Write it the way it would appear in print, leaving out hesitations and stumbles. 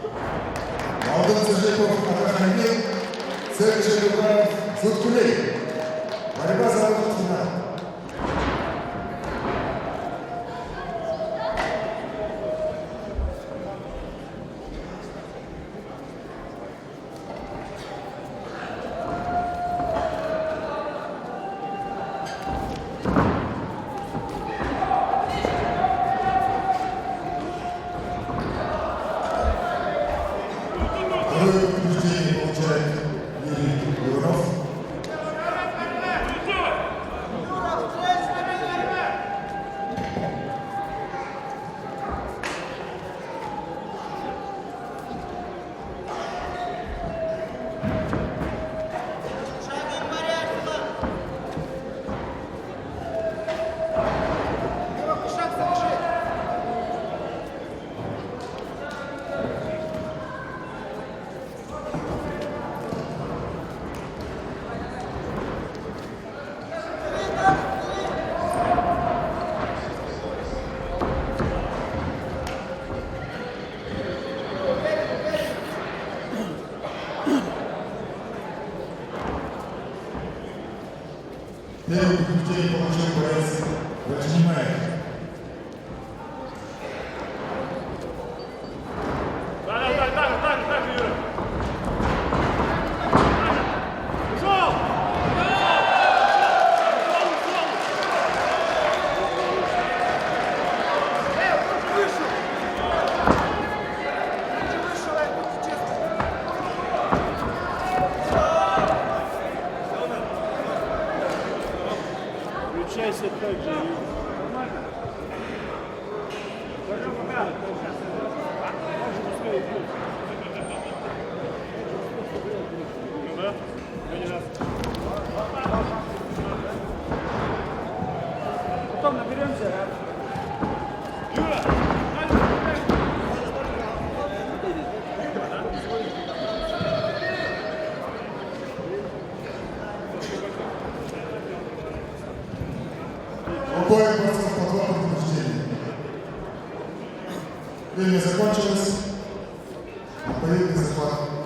Молодой Цежиков отохранил, следующий удар Суткулей. Борьба за выход в финал. Второе побеждение получает Юрий Иванов. Первый победитель получил боец Владимир. Так, Юра. Ушел! Включайся так же. Нормально? Так же помянут. Так же пускай идет. Ну да, один раз. Потом наберемся. Юра! Обоих бойцов по два побеждения. Время закончилось. Поединок захват.